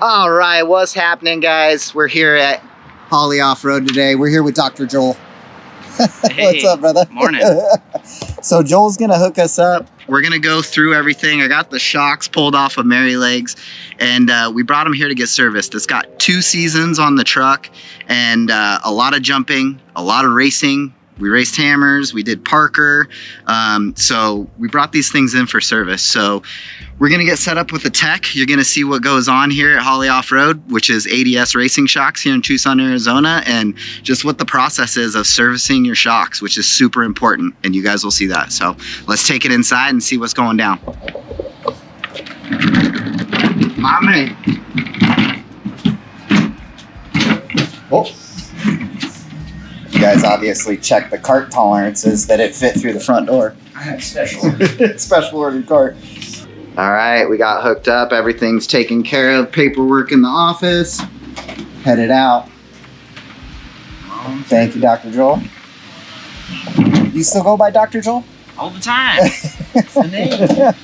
All right, what's happening, guys? We're here at Holley Offroad today. We're here with Dr. Joel. Hey, what's up, brother? Morning. So Joel's gonna hook us up. We're gonna go through everything. I got the shocks pulled off of Mary Legs, and we brought them here to get serviced. It's got 2 seasons on the truck, and a lot of jumping, a lot of racing. We raced hammers, we did Parker. So we brought these things in for service. So we're gonna get set up with the tech. You're gonna see what goes on here at Holley Offroad, which is ADS Racing Shocks here in Tucson, Arizona, and just what the process is of servicing your shocks, which is super important, and you guys will see that. So let's take it inside and see what's going down. My man. Oh. You guys obviously checked the cart tolerances that it fit through the front door. I have special ordered cart. All right, we got hooked up. Everything's taken care of. Paperwork in the office. Headed out. Thank you, Dr. Joel. You still go by Dr. Joel? All the time. That's the name.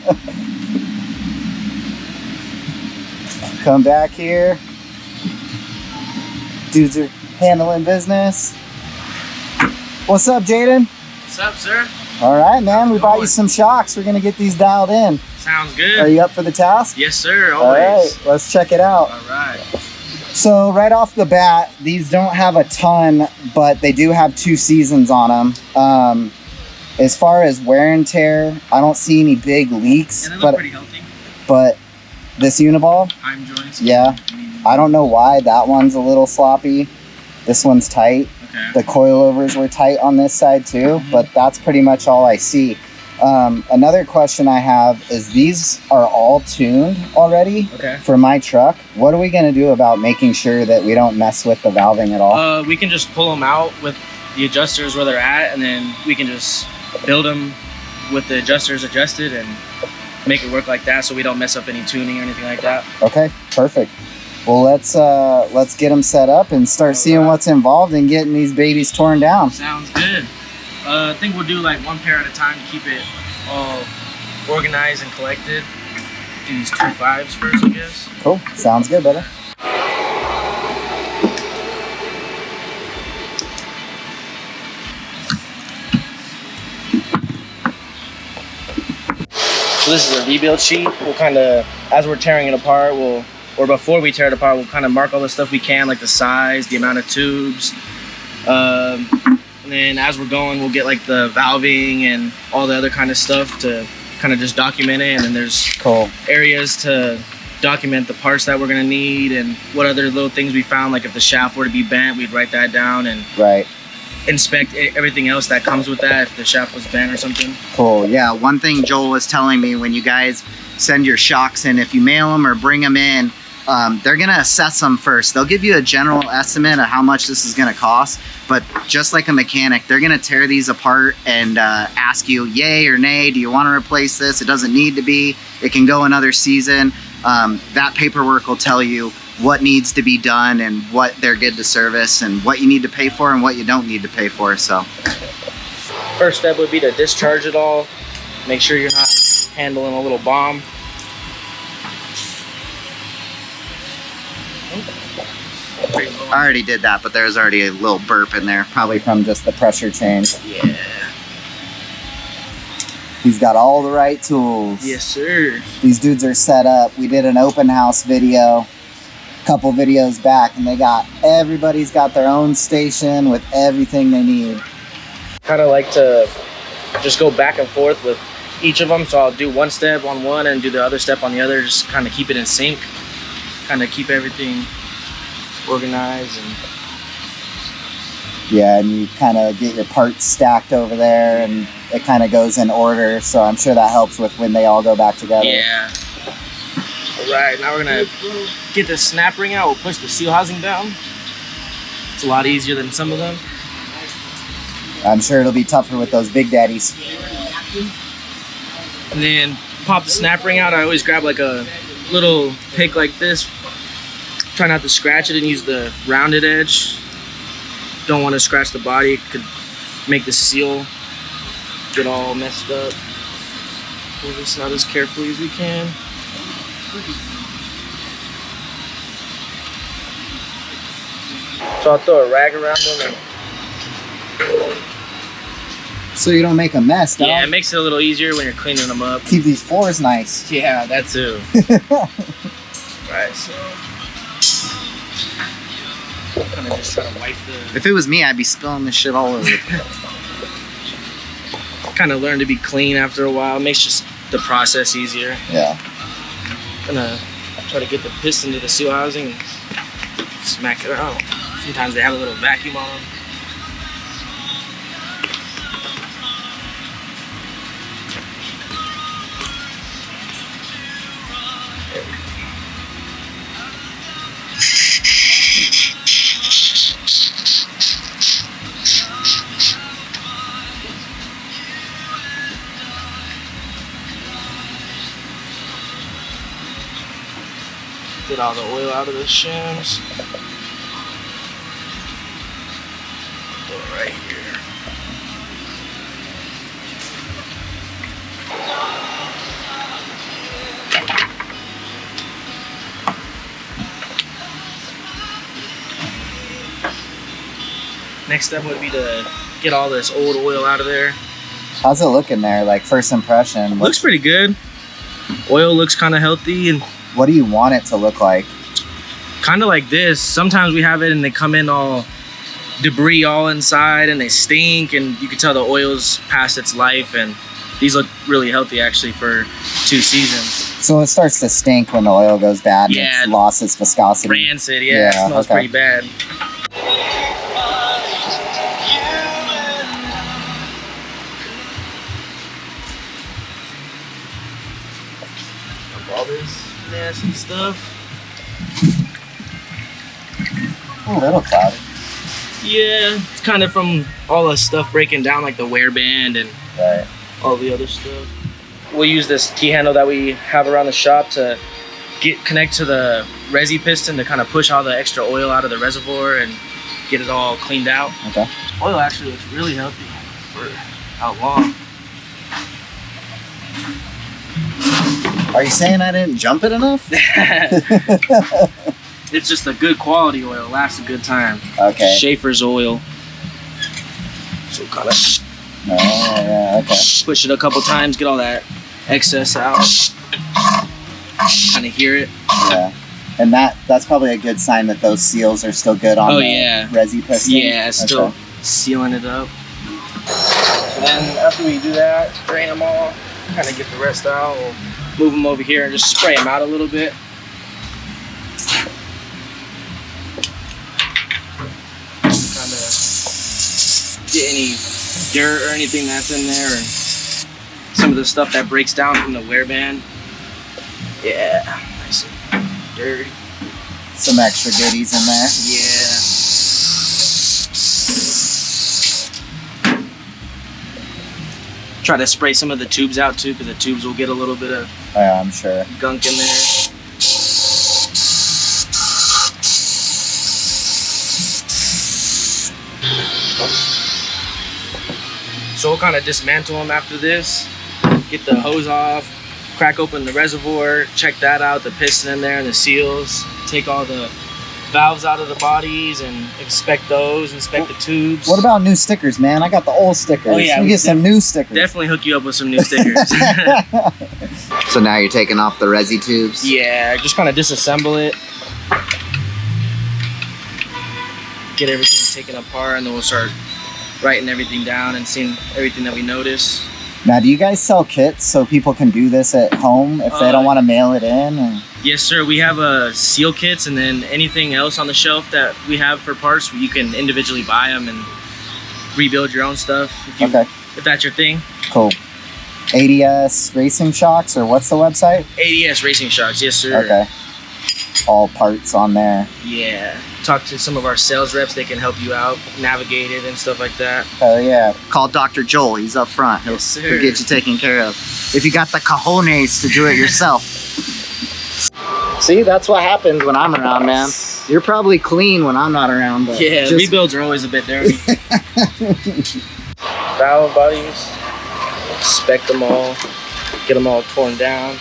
Come back here. Dudes are handling business. What's up, Jaden? What's up, sir? All right, man. We bought you some shocks. We're going to get these dialed in. Sounds good. Are you up for the task? Yes, sir. Always. All right, let's check it out. All right. So right off the bat, these don't have a ton, but they do have 2 seasons on them. As far as wear and tear, I don't see any big leaks. And they look pretty healthy. But this Uniball, Time joints. yeah, I don't know why that one's a little sloppy. This one's tight. Okay. The coilovers were tight on this side too, but that's pretty much all I see. Another question I have is these are all tuned already for my truck. What are we going to do about making sure that we don't mess with the valving at all? We can just pull them out with the adjusters where they're at, and then we can just build them with the adjusters adjusted and make it work like that so we don't mess up any tuning or anything like that. Okay, perfect. Well, let's get them set up and start seeing what's involved in getting these babies torn down. Sounds good. I think we'll do like 1 pair at a time to keep it all organized and collected. Do these 2 5s first, I guess. Cool. Sounds good, brother. So this is a rebuild sheet. We'll kind of, as we're tearing it apart, or before we tear it apart, we'll kind of mark all the stuff we can, like the size, the amount of tubes. And then as we're going, we'll get like the valving and all the other kind of stuff to kind of just document it. And then there's areas to document the parts that we're gonna need and what other little things we found. Like if the shaft were to be bent, we'd write that down and inspect everything else that comes with that if the shaft was bent or something. Cool. Yeah. One thing Joel was telling me, when you guys send your shocks in, if you mail them or bring them in, they're gonna assess them first. They'll give you a general estimate of how much this is gonna cost, but just like a mechanic, they're gonna tear these apart and ask you yay or nay. Do you want to replace this? It doesn't need to be. It can go another season. That paperwork will tell you what needs to be done and what they're good to service and what you need to pay for and what you don't need to pay for. So first step would be to discharge it all. Make sure you're not handling a little bomb. I already did that, but there's already a little burp in there, probably from just the pressure change. Yeah. He's got all the right tools. Yes, sir. These dudes are set up. We did an open house video a couple videos back, and everybody's got their own station with everything they need. Kind of like to just go back and forth with each of them. So I'll do 1 step on one and do the other step on the other. Just kind of keep it in sync. Kind of keep everything organized. And yeah, and you kind of get your parts stacked over there and it kind of goes in order, so I'm sure that helps with when they all go back together. Yeah. All right, now we're gonna get the snap ring out. We'll push the seal housing down. It's a lot easier than some of them. I'm sure it'll be tougher with those big daddies. And then pop the snap ring out. I always grab like a little pick like this. Try not to scratch it and use the rounded edge. Don't want to scratch the body. It could make the seal get all messed up. Pull this out as carefully as we can. So I'll throw a rag around them. So you don't make a mess, dog. Yeah, it makes it a little easier when you're cleaning them up. Keep these floors nice. Yeah, that too. Right, so kind of just try to wipe the. If it was me, I'd be spilling this shit all over. Kind of learn to be clean after a while. It makes just the process easier. Yeah. Gonna try to get the piston to the seal housing and smack it out. Sometimes they have a little vacuum on them. Get all the oil out of the shims. Go right here. Next step would be to get all this old oil out of there. How's it looking there? Like first impression? Looks pretty good. Oil looks kind of healthy, and what do you want it to look like? kind of like this. Sometimes we have it and they come in all debris all inside and they stink, and you can tell the oil's past its life, and these look really healthy actually for 2 seasons. So it starts to stink when the oil goes bad and Yeah. it's lost its viscosity. Rancid, yeah, it smells okay. pretty bad. All this nasty stuff. Oh, a little cloudy. Yeah, it's kind of from all the stuff breaking down, like the wear band and Right. all the other stuff. We'll use this T-handle that we have around the shop to connect to the resi piston to kind of push all the extra oil out of the reservoir and get it all cleaned out. Okay. Oil actually looks really healthy for how long. Are you saying I didn't jump it enough? It's just a good quality oil, lasts a good time. Okay. Schaefer's oil. So kind of Oh, yeah, okay. push it a couple times, get all that excess out. Kind of hear it. Yeah. And that's probably a good sign that those seals are still good on the yeah. resi piston? Yeah, it's still Okay. sealing it up. And then after we do that, drain them all, kind of get the rest out. We'll move them over here and just spray them out a little bit. Kind of get any dirt or anything that's in there, and some of the stuff that breaks down from the wear band. Yeah, nice and dirty. Some extra goodies in there. Yeah. Try to spray some of the tubes out too, because the tubes will get a little bit of Oh, yeah, I'm sure. gunk in there. So we'll kind of dismantle them after this, get the hose off, crack open the reservoir, check that out, the piston in there and the seals, take all the valves out of the bodies and inspect those, inspect the tubes. What about new stickers, man? I got the old stickers. Oh, yeah, we we get some new stickers. Definitely hook you up with some new stickers. So now you're taking off the resi tubes? Yeah, just kind of disassemble it. Get everything taken apart, and then we'll start writing everything down and seeing everything that we notice. Now, do you guys sell kits so people can do this at home if they don't want to mail it in? Or? Yes, sir. We have seal kits, and then anything else on the shelf that we have for parts, you can individually buy them and rebuild your own stuff if that's your thing. Cool. ADS Racing Shocks, or what's the website? ADS Racing Shocks, yes, sir. Okay. All parts on there. Yeah. Talk to some of our sales reps. They can help you out, navigate it and stuff like that. Hell yeah. Call Dr. Joel. He's up front. He'll get you taken care of. If you got the cojones to do it yourself. See, that's what happens when I'm around, man. You're probably clean when I'm not around. But yeah, just... rebuilds are always a bit dirty. Valve bodies, inspect them all, get them all torn down.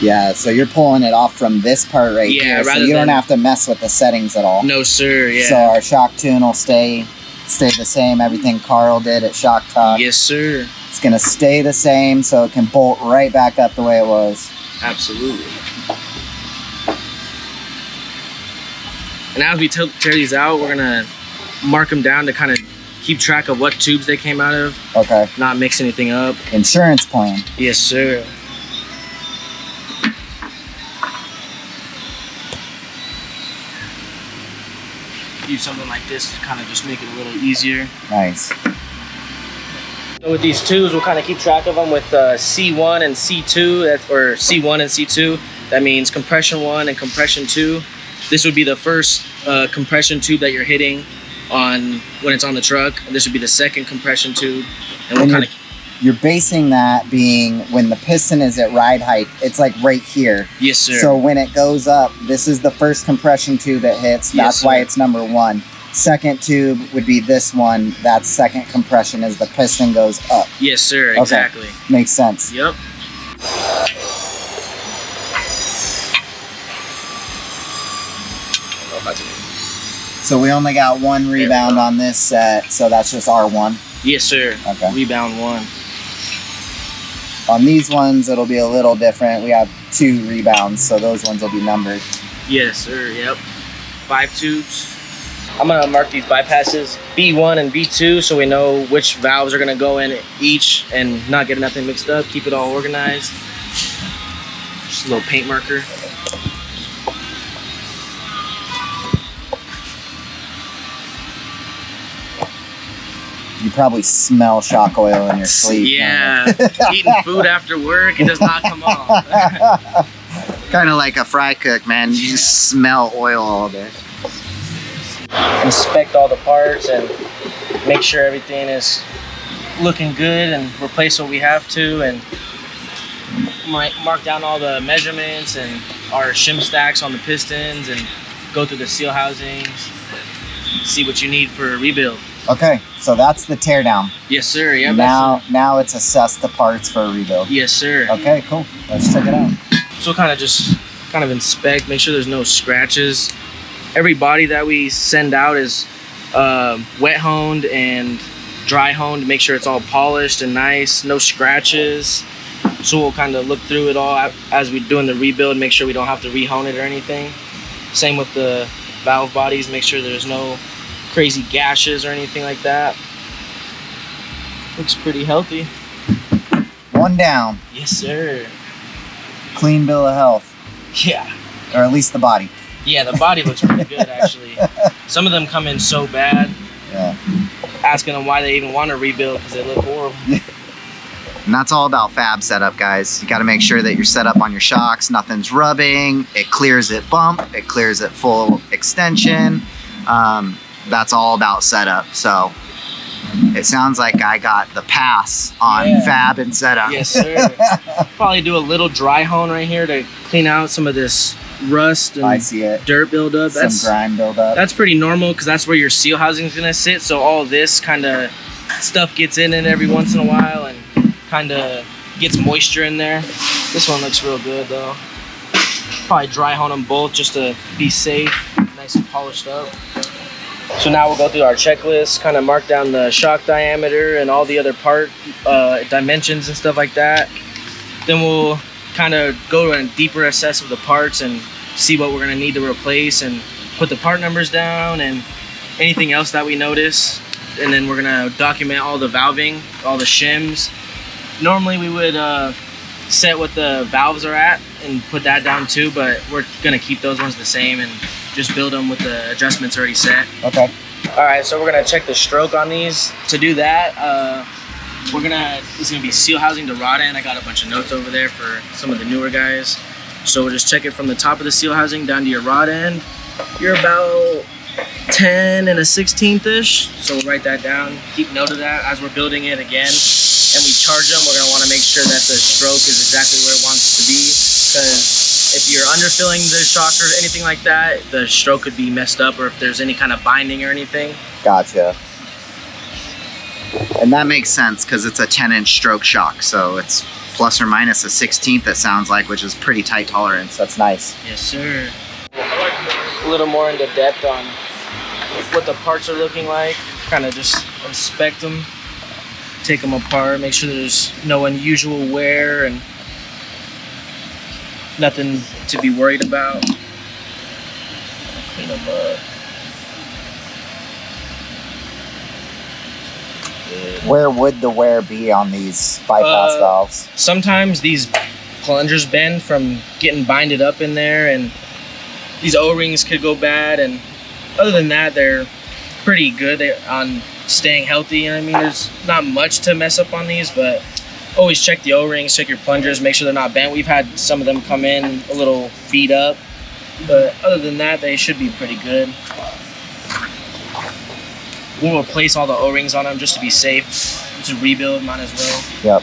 Yeah, so you're pulling it off from this part right here, so you don't have to mess with the settings at all. No, sir, yeah. So our shock tune will stay the same, everything Carl did at Shock Talk. Yes, sir. It's gonna stay the same, so it can bolt right back up the way it was. Absolutely. And as we tear these out, we're gonna mark them down to kind of keep track of what tubes they came out of. Okay. Not mix anything up. Insurance plan. Yes, sir. Use something like this to kind of just make it a little easier. Nice. So with these tubes, we'll kind of keep track of them with C1 and C2, or C1 and C2. That means compression 1 and compression 2. This would be the first compression tube that you're hitting on when it's on the truck. And this would be the second compression tube. And we'll kind of... You're basing that being when the piston is at ride height, it's like right here. Yes, sir. So when it goes up, this is the first compression tube it hits. That's why it's number 1. Second tube would be this one. That's second compression as the piston goes up. Yes, sir. Exactly. Okay. Makes sense. Yep. So we only got 1 rebound on this set, so that's just R1. Yes, sir. Okay. Rebound 1. On these ones, it'll be a little different. We have 2 rebounds, so those ones will be numbered. Yes, sir. Yep. 5 tubes. I'm gonna mark these bypasses B1 and B2 so we know which valves are gonna go in each and not get nothing mixed up. Keep it all organized. Just a little paint marker. You probably smell shock oil in your sleep. Yeah, eating food after work, it does not come off. Kind of like a fry cook, man. You just smell oil all day. Inspect all the parts and make sure everything is looking good and replace what we have to, and might mark down all the measurements and our shim stacks on the pistons and go through the seal housings, see what you need for a rebuild. Okay, so that's the teardown. Yes, sir. Yeah. Now it's assess the parts for a rebuild. Yes, sir. Okay, cool. Let's check it out. So kind of inspect, make sure there's no scratches. Every body that we send out is wet honed and dry honed to make sure it's all polished and nice, no scratches. So we'll kind of look through it all as we're doing the rebuild, make sure we don't have to re-hone it or anything. Same with the valve bodies, make sure there's no crazy gashes or anything like that. Looks pretty healthy. 1 down. Yes, sir. Clean bill of health. Yeah. Or at least the body. Yeah, the body looks pretty good, actually. Some of them come in so bad. Yeah. Asking them why they even want to rebuild because they look horrible. And that's all about fab setup, guys. You got to make sure that you're set up on your shocks, nothing's rubbing, it clears at bump, it clears at full extension. That's all about setup. So it sounds like I got the pass on fab and setup. Yes, sir. Probably do a little dry hone right here to clean out some of this rust and dirt buildup. Some grime buildup. That's pretty normal because that's where your seal housing is gonna sit. So all this kind of stuff gets in it every once in a while and kind of gets moisture in there. This one looks real good though. Probably dry hone them both just to be safe, nice and polished up. So now we'll go through our checklist, kind of mark down the shock diameter and all the other part dimensions and stuff like that. Then we'll kind of go and deeper assess of the parts and see what we're gonna need to replace and put the part numbers down and anything else that we notice. And then we're gonna document all the valving, all the shims. Normally we would set what the valves are at and put that down too, but we're gonna keep those ones the same and just build them with the adjustments already set. Okay. All right, so we're gonna check the stroke on these. To do that, it's gonna be seal housing to rod end. I got a bunch of notes over there for some of the newer guys. So we'll just check it from the top of the seal housing down to your rod end. You're about 10 and a 16th-ish. So we'll write that down. Keep note of that as we're building it again. And we charge them, we're gonna wanna make sure that the stroke is exactly where it wants to be, because if you're underfilling the shock or anything like that, the stroke could be messed up, or if there's any kind of binding or anything. Gotcha. And that makes sense because it's a 10-inch stroke shock, so it's plus or minus a 1/16, it sounds like, which is pretty tight tolerance. That's nice. Yes, sir. A little more into depth on what the parts are looking like. Kind of just inspect them, take them apart, make sure there's no unusual wear and nothing to be worried about. Clean them up. Good. Where would the wear be on these bypass valves? Sometimes these plungers bend from getting binded up in there, and these O-rings could go bad, and other than that, they're pretty good on staying healthy. You know what I mean? There's not much to mess up on these, but always check the O-rings, check your plungers, make sure they're not bent. We've had some of them come in a little beat up, but other than that, they should be pretty good. We'll replace all the O-rings on them just to be safe. It's a rebuild, might as well. Yep.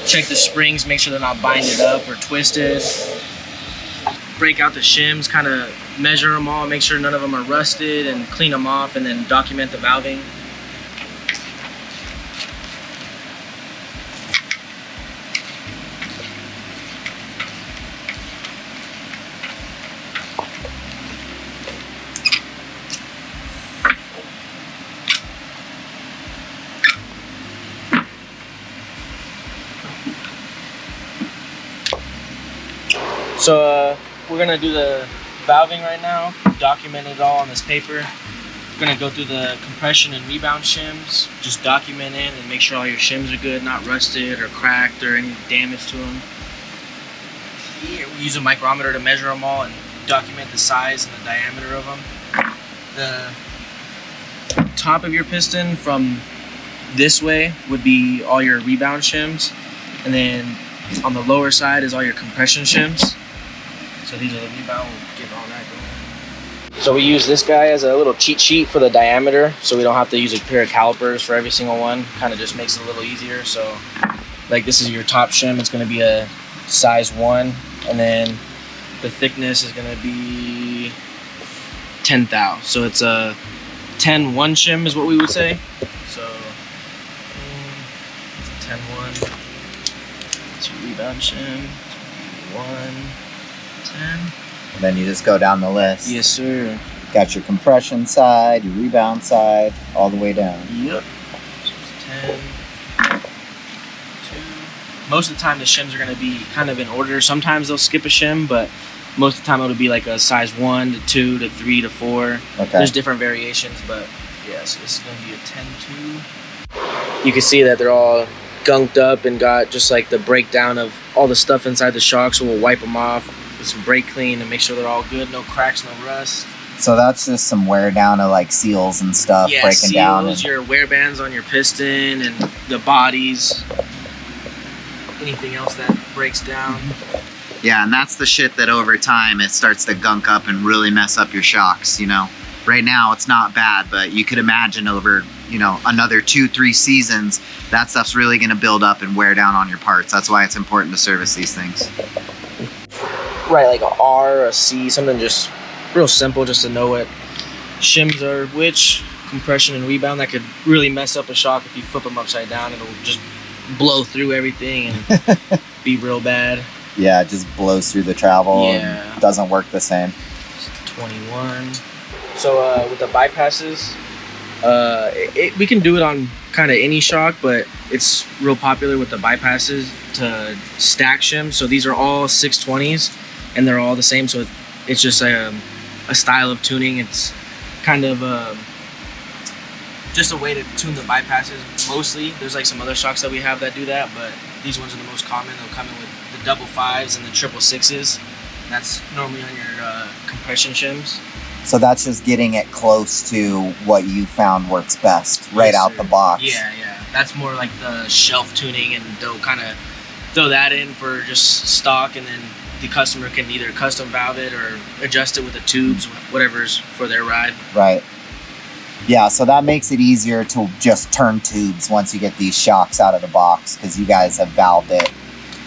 Check the springs, make sure they're not binded up or twisted. Break out the shims, kind of measure them all, make sure none of them are rusted, and clean them off, and then document the valving. So we're gonna do the valving right now, document it all on this paper. We're gonna go through the compression and rebound shims, just document it and make sure all your shims are good, not rusted or cracked or any damage to them. We use a micrometer to measure them all and document the size and the diameter of them. The top of your piston from this way would be all your rebound shims, and then on the lower side is all your compression shims. So these are the rebound, we'll get all that going. So we use this guy as a little cheat sheet for the diameter, so we don't have to use a pair of calipers for every single one. Kind of just makes it a little easier. So like this is your top shim, it's gonna be a size 1, and then the thickness is gonna be 10 thou. So it's a 10-1 shim is what we would say. So it's a 10-1. It's your rebound shim, 1, 10. And then you just go down the list. Yes, sir. Got your compression side, your rebound side, all the way down. Yep. So it's 10, 2. Most of the time the shims are going to be kind of in order. Sometimes they'll skip a shim, but most of the time it'll be like a size 1 to 2 to 3 to 4. Okay. There's different variations, but yeah, so this is going to be a 10-2. You can see that they're all gunked up and got just like the breakdown of all the stuff inside the shock, so we'll wipe them off with some brake clean and make sure they're all good, no cracks, no rust. So that's just some wear down of like seals and stuff, Yeah, breaking down. seals, your wear bands on your piston and the bodies, anything else that breaks down. Yeah, and that's the shit that over time it starts to gunk up and really mess up your shocks, you know. Right now it's not bad, but you could imagine over, you know, another 2-3 seasons, that stuff's really gonna build up and wear down on your parts. That's why it's important to service these things. Right, like a R or a C, something just real simple just to know what shims are which, compression and rebound. That could really mess up a shock if you flip them upside down. It'll just blow through everything and be real bad. Yeah, it just blows through the travel. Yeah. And doesn't work the same. 21. So with the bypasses, we can do it on kind of any shock, but it's real popular with the bypasses to stack shims. So these are all 620s and they're all the same. So it's just a style of tuning. It's kind of just a way to tune the bypasses mostly. There's like some other shocks that we have that do that, but these ones are the most common. They'll come in with the 5s and the 666. That's normally on your compression shims. So that's just getting it close to what you found works best right out the box. Yeah. That's more like the shelf tuning, and they'll kind of throw that in for just stock, and then the customer can either custom valve it or adjust it with the tubes, whatever's for their ride. Right. Yeah, so that makes it easier to just turn tubes once you get these shocks out of the box, because you guys have valved it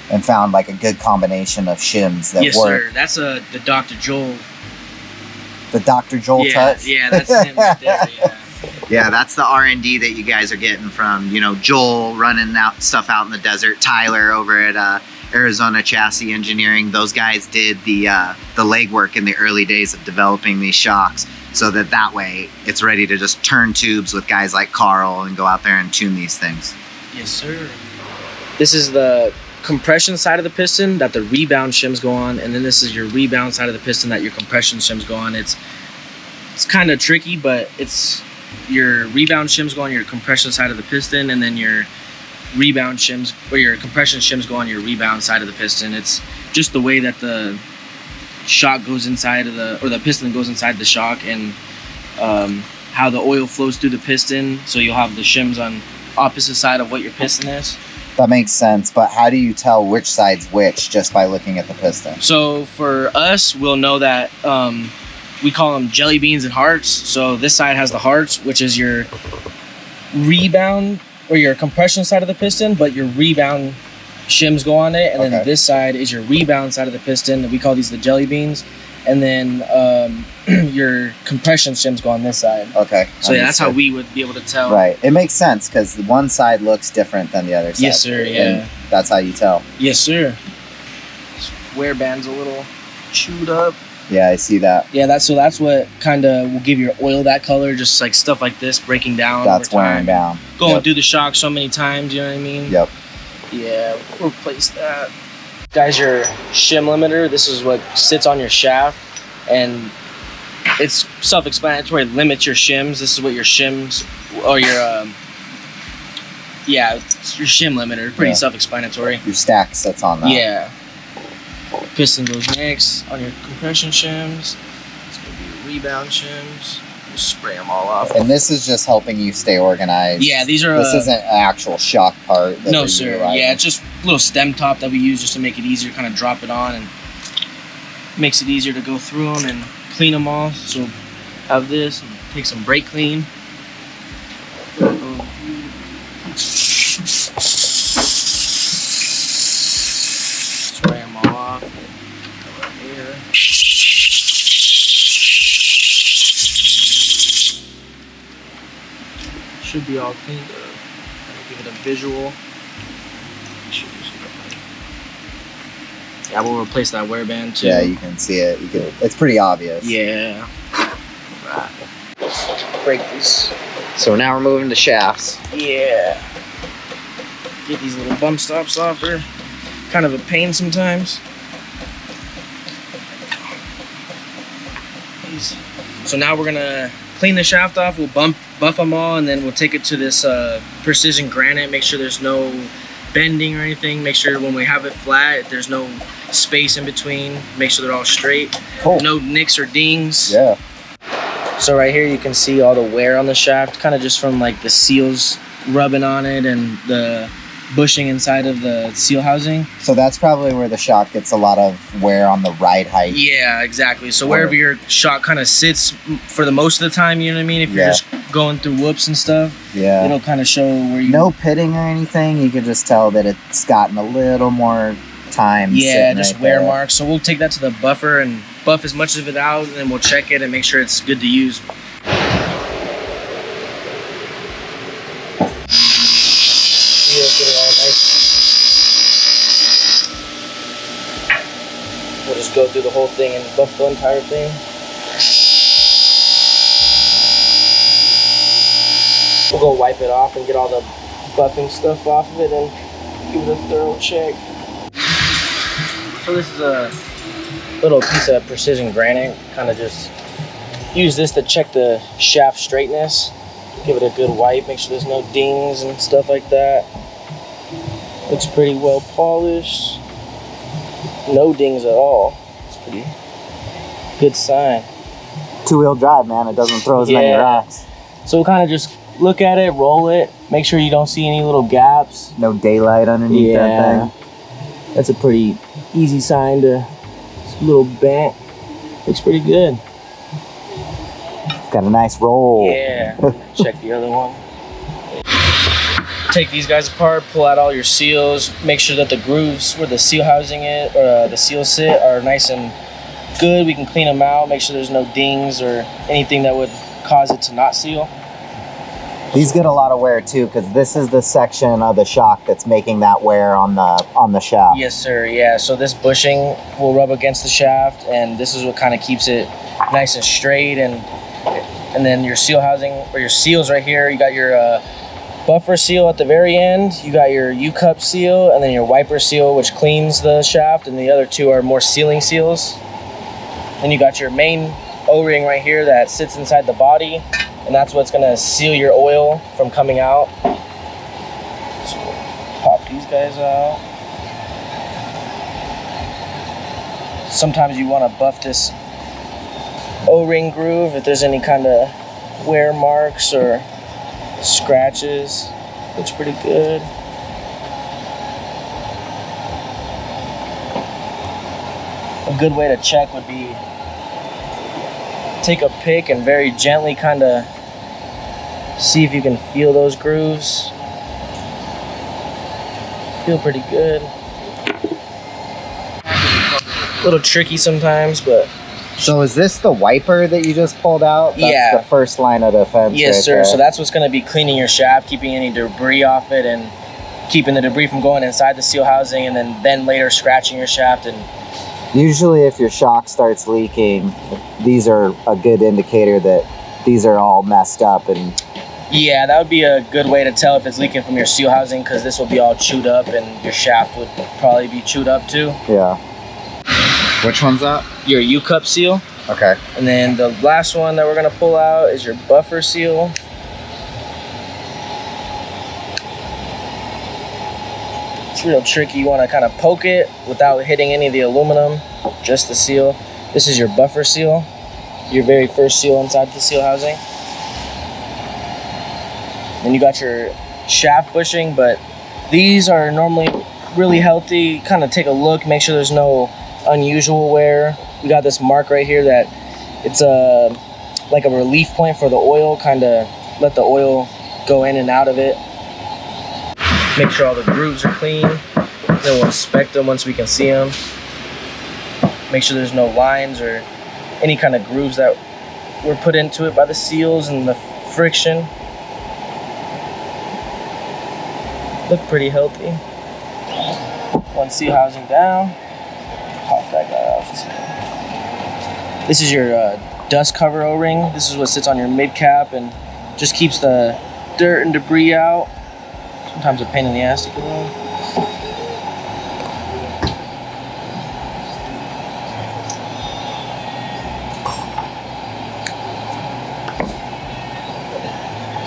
and found like a good combination of shims that yes, work. Sir. That's the Dr. Joel. The Dr. Joel touch? Yeah, that's him right there, yeah. Yeah, that's the R&D that you guys are getting from, you know, Joel running out stuff out in the desert, Tyler over at Arizona Chassis Engineering. Those guys did the legwork in the early days of developing these shocks, so that way it's ready to just turn tubes with guys like Carl and go out there and tune these things. Yes, sir. This is the compression side of the piston that the rebound shims go on, and then this is your rebound side of the piston that your compression shims go on. It's kind of tricky, but it's your rebound shims go on your compression side of the piston, and then your rebound shims or your compression shims go on your rebound side of the piston. It's just the way that the shock goes inside of the piston goes inside the shock, and how the oil flows through the piston. So you'll have the shims on opposite side of what your piston is. That makes sense, but how do you tell which side's which just by looking at the piston? So for us, we'll know that we call them jelly beans and hearts. So this side has the hearts, which is your rebound or your compression side of the piston, but your rebound shims go on it. And then this side is your rebound side of the piston. We call these the jelly beans. And then your compression shims go on this side. Okay. So yeah, that's how we would be able to tell. Right. It makes sense because the one side looks different than the other side. Yes, sir. Yeah. And that's how you tell. Yes, sir. This wear band's a little chewed up. Yeah, I see that. Yeah, that's what kind of will give your oil that color. Just like stuff like this breaking down. That's wearing down. Going through the shock so many times. You know what I mean? Yep. Yeah, we'll replace that. Guys, your shim limiter, this is what sits on your shaft, and it's self-explanatory. Limits your shims. This is what your shims or your it's your shim limiter. Pretty self-explanatory. Your stack sits on that. Yeah. Piston goes next on your compression shims. It's gonna be your rebound shims. Just spray them all off. And this is just helping you stay organized. Yeah, these are. This isn't an actual shock part. No, sir. Yeah, it's just a little stem top that we use just to make it easier, kind of drop it on, and makes it easier to go through them and clean them all. So have this and take some brake clean. Spray them all off. Right here. Should be all cleaned up. Give it a visual. Yeah, we'll replace that wear band too. Yeah, you can see it. It's pretty obvious. Yeah. Right. Break these. So now we're moving to shafts. Yeah. Get these little bump stops off. They're kind of a pain sometimes. So now we're gonna clean the shaft off. We'll buff them all, and then we'll take it to this precision granite. Make sure there's no bending or anything. Make sure when we have it flat, there's no space in between. Make sure they're all straight. Cool. No nicks or dings. Yeah. So right here you can see all the wear on the shaft, kind of just from like the seals rubbing on it and the bushing inside of the seal housing. So that's probably where the shock gets a lot of wear on the ride height. Yeah, exactly. So wherever your shock kind of sits for the most of the time, you know what I mean? If you're just going through whoops and stuff, it'll kind of show where you... No pitting or anything. You can just tell that it's gotten a little more time. Yeah, just wear marks. So we'll take that to the buffer and buff as much of it out, and then we'll check it and make sure it's good to use. We'll just go through the whole thing and buff the entire thing. We'll go wipe it off and get all the buffing stuff off of it and give it a thorough check. So this is a little piece of precision granite. Kind of just use this to check the shaft straightness. Give it a good wipe, make sure there's no dings and stuff like that. Looks pretty well polished. No dings at all. It's pretty good sign. Two-wheel drive, man. It doesn't throw as many rocks. So we'll kind of just look at it, roll it, make sure you don't see any little gaps. No daylight underneath that thing. That's a pretty easy sign to... It's a little bent. Looks pretty good. Got a nice roll. Yeah. Check the other one. Take these guys apart, pull out all your seals, make sure that the grooves where the seal housing is, or the seals sit, are nice and good. We can clean them out, make sure there's no dings or anything that would cause it to not seal. These get a lot of wear too, because this is the section of the shock that's making that wear on the shaft. Yes, sir. Yeah. So this bushing will rub against the shaft, and this is what kind of keeps it nice and straight. And then your seal housing, or your seals right here, you got your buffer seal at the very end, you got your U-cup seal, and then your wiper seal, which cleans the shaft, and the other two are more sealing seals. Then you got your main O-ring right here that sits inside the body, and that's what's gonna seal your oil from coming out. So we'll pop these guys out. Sometimes you want to buff this O-ring groove if there's any kind of wear marks or scratches. Looks pretty good. A good way to check would be take a pick and very gently kind of see if you can feel those grooves. Feel pretty good. A little tricky sometimes, but So is this the wiper that you just pulled out? That's yeah. the first line of defense. Yes, right sir. there. So that's what's going to be cleaning your shaft, keeping any debris off it, and keeping the debris from going inside the seal housing, and then later scratching your shaft. And usually if your shock starts leaking, these are a good indicator that these are all messed up. And yeah, that would be a good way to tell if it's leaking from your seal housing, because this will be all chewed up, and your shaft would probably be chewed up too. yeah. Which one's that? Your U-cup seal. Okay. And then the last one that we're going to pull out is your buffer seal. It's real tricky. You want to kind of poke it without hitting any of the aluminum, just the seal. This is your buffer seal, your very first seal inside the seal housing. Then you got your shaft bushing, but these are normally really healthy. Kind of take a look, make sure there's no unusual wear. We got this mark right here that it's like a relief point for the oil, kind of let the oil go in and out of it. Make sure all the grooves are clean. Then we'll inspect them once we can see them. Make sure there's no lines or any kind of grooves that were put into it by the seals and the friction. Look pretty healthy. One seal housing down. Pop that guy off. This is your dust cover O-ring. This is what sits on your mid cap and just keeps the dirt and debris out. Sometimes a pain in the ass to get on.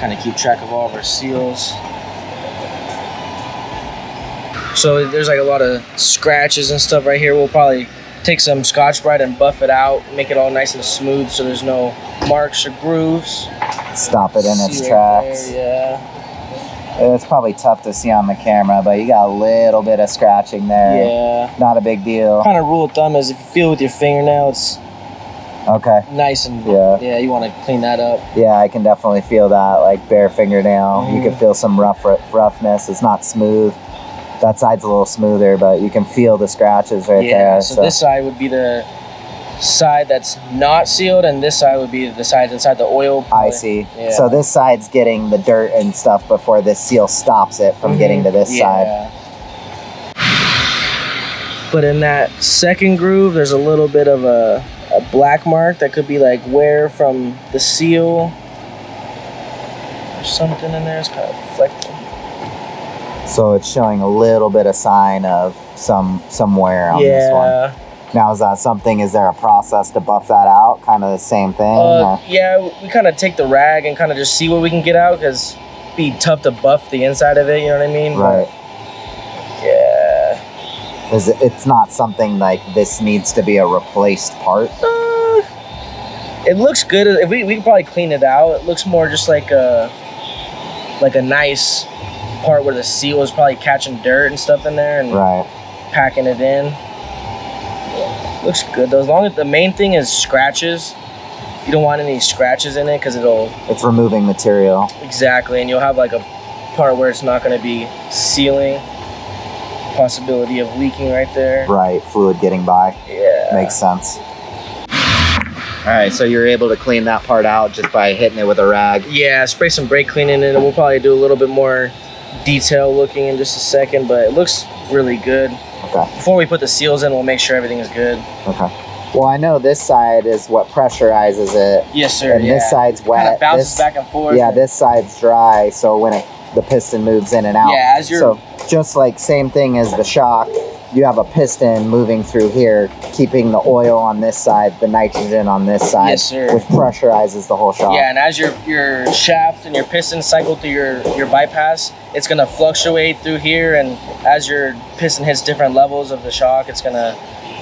Kind of keep track of all of our seals. So there's like a lot of scratches and stuff right here. We'll probably take some Scotch-Brite and buff it out, make it all nice and smooth so there's no marks or grooves. Stop it in its See right tracks. there, yeah. It's probably tough to see on the camera, but you got a little bit of scratching there. Yeah. Not a big deal. Kind of rule of thumb is if you feel with your fingernail, it's Okay. nice and Yeah. you want to clean that up. Yeah, I can definitely feel that, like bare fingernail. You can feel some roughness. It's not smooth. That side's a little smoother, but you can feel the scratches right there. So this side would be the side that's not sealed, and this side would be the side inside the oil. I see. Yeah. So this side's getting the dirt and stuff before this seal stops it from getting to this side. But in that second groove, there's a little bit of a black mark that could be like wear from the seal. There's something in there. It's kind of reflecting. So it's showing a little bit of sign of some wear on this one. Now, is that something, is there a process to buff that out? Kind of the same thing? Yeah, we kind of take the rag and kind of just see what we can get out, because it'd be tough to buff the inside of it, you know what I mean? Right. But, yeah. It's not something like this needs to be a replaced part? It looks good. If we can probably clean it out. It looks more just like a nice part where the seal is probably catching dirt and stuff in there and packing it in. Looks good though. As long as the main thing is scratches, you don't want any scratches in it because it's removing material. Exactly, and you'll have like a part where it's not going to be sealing. Possibility of leaking right there. Right, fluid getting by. Yeah, makes sense. All right, so you're able to clean that part out just by hitting it with a rag. Yeah, spray some brake cleaning in it, and we'll probably do a little bit more detail looking in just a second, but it looks really good. Okay. Before we put the seals in, we'll make sure everything is good. Okay. Well, I know this side is what pressurizes it. Yes, sir. And this side's wet. Kind of bounces back and forth. Yeah, this side's dry, so when the piston moves in and out. Yeah, as you're... So just like same thing as the shock, you have a piston moving through here, keeping the oil on this side, the nitrogen on this side. Yes, sir. Which pressurizes the whole shock. Yeah, and as your shaft and your piston cycle through your bypass, it's gonna fluctuate through here, and as your piston hits different levels of the shock, it's gonna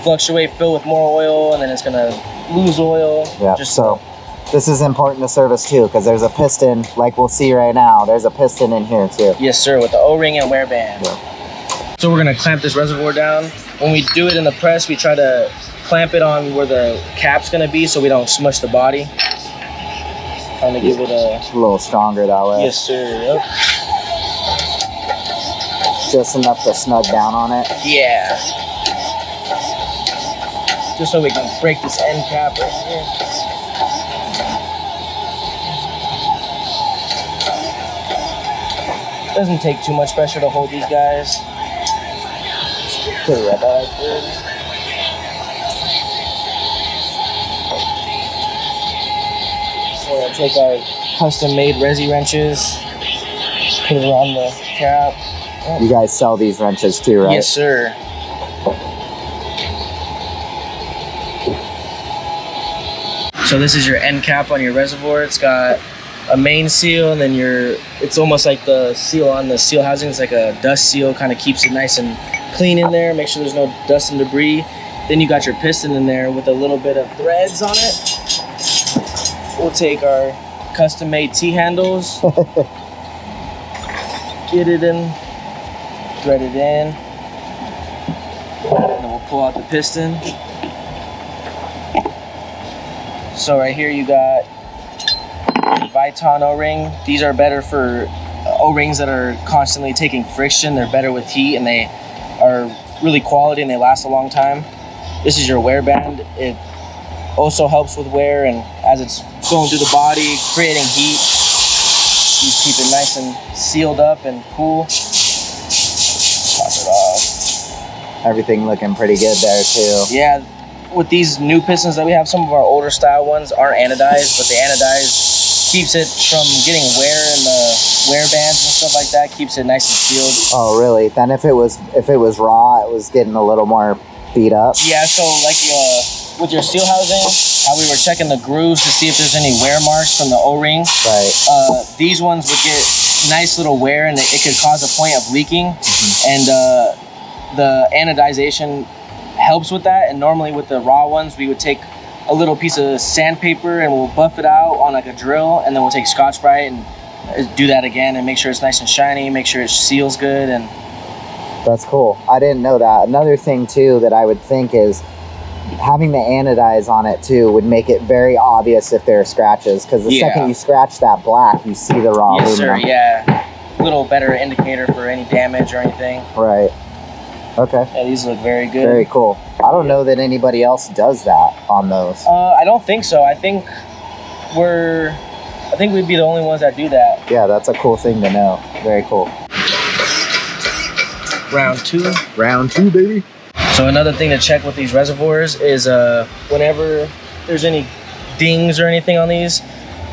fluctuate, fill with more oil, and then it's gonna lose oil. Yeah, so this is important to service too, because there's a piston, like we'll see right now, there's a piston in here too. Yes, sir, with the O-ring and wear band. Yeah. So we're gonna clamp this reservoir down. When we do it in the press, we try to clamp it on where the cap's gonna be so we don't smush the body. Trying to give it a little stronger that way. Yes, sir. Yep. Just enough to snug down on it. Yeah. Just so we can break this end cap right here. Doesn't take too much pressure to hold these guys. Put it right back there. So we're gonna take our custom-made resi wrenches, put it around the cap. You guys sell these wrenches too, right? Yes, sir. So this is your end cap on your reservoir. It's got a main seal, and then it's almost like the seal on the seal housing. It's like a dust seal, kind of keeps it nice and clean in there, make sure there's no dust and debris. Then you got your piston in there with a little bit of threads on it. We'll take our custom-made T-handles, get it in, thread it in, and then we'll pull out the piston. So right here you got Viton O-ring. These are better for O-rings that are constantly taking friction. They're better with heat, and they are really quality, and they last a long time. This is your wear band. It also helps with wear, and as it's going through the body, creating heat, you keep it nice and sealed up and cool. Pop it off. Everything looking pretty good there too. Yeah, with these new pistons that we have, some of our older style ones aren't anodized, but the anodized keeps it from getting wear in the wear bands and stuff like that, keeps it nice and sealed. Oh really? Then if it was raw, it was getting a little more beat up? Yeah, so like with your seal housing, how we were checking the grooves to see if there's any wear marks from the O-ring. Right. These ones would get nice little wear, and it could cause a point of leaking. And the anodization helps with that. And normally with the raw ones, we would take a little piece of sandpaper and we'll buff it out on like a drill, and then we'll take Scotch-Brite and do that again and make sure it's nice and shiny, make sure it seals good. And that's cool. I didn't know that. Another thing too that I would think is having the anodize on it too would make it very obvious if there are scratches, because the second you scratch that black, you see the raw aluminum. Yes, sir. Yeah, a little better indicator for any damage or anything. Right. Okay. Yeah, these look very good. Very cool. I don't know that anybody else does that on those. I don't think so. I think we'd be the only ones that do that. Yeah, that's a cool thing to know. Very cool. Round two. Round two, baby. So another thing to check with these reservoirs is whenever there's any dings or anything on these,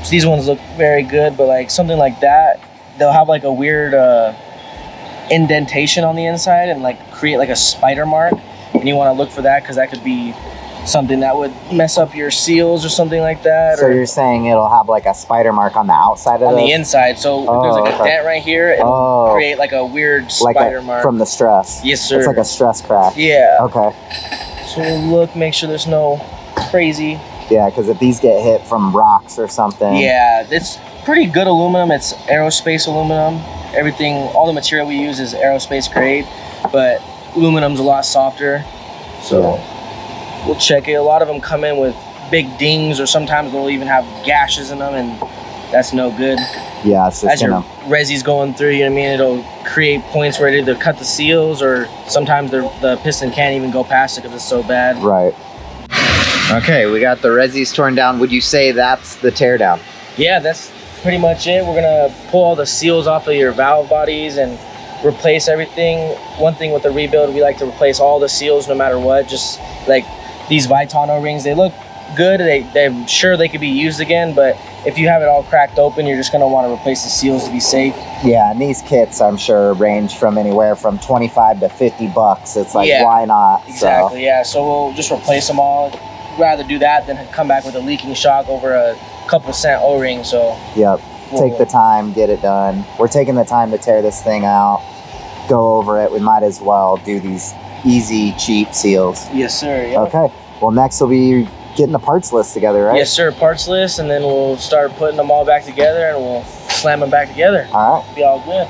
so these ones look very good, but like something like that, they'll have like a weird indentation on the inside and like create like a spider mark, and you want to look for that because that could be something that would mess up your seals or something like that. So you're saying it'll have like a spider mark on the outside of it? On the inside. So if there's like a dent right here, it'll create like a weird spider mark. From the stress? Yes, sir. It's like a stress crack? Yeah. Okay. So we'll look, make sure there's no crazy. Yeah, because if these get hit from rocks or something. Yeah, it's pretty good aluminum. It's aerospace aluminum. Everything, all the material we use is aerospace grade, but aluminum's a lot softer. So we'll check it. A lot of them come in with big dings, or sometimes they'll even have gashes in them, and that's no good. Yeah, it's just as your resi's going through, you know what I mean, it'll create points where it either cut the seals, or sometimes the piston can't even go past it because it's so bad. Right. Okay, we got the resis torn down. Would you say that's the teardown? Yeah, that's pretty much it. We're gonna pull all the seals off of your valve bodies and replace everything. One thing with the rebuild, we like to replace all the seals no matter what. Just like these Viton O-rings, they look good. They're sure they could be used again, but if you have it all cracked open, you're just gonna want to replace the seals to be safe. Yeah, and these kits, I'm sure, range from anywhere from 25 to 50 bucks. It's like, Yeah, why not? exactly, yeah. So we'll just replace them all. Rather do that than come back with a leaking shock over a couple cent O-ring. So yep, take the time, get it done. We're taking the time to tear this thing out, go over it. We might as well do these easy, cheap seals. Yes, sir. Yep. Okay, well, next we'll be getting the parts list together, right? Yes, sir. Parts list, and then we'll start putting them all back together, and we'll slam them back together. All right. Be all good.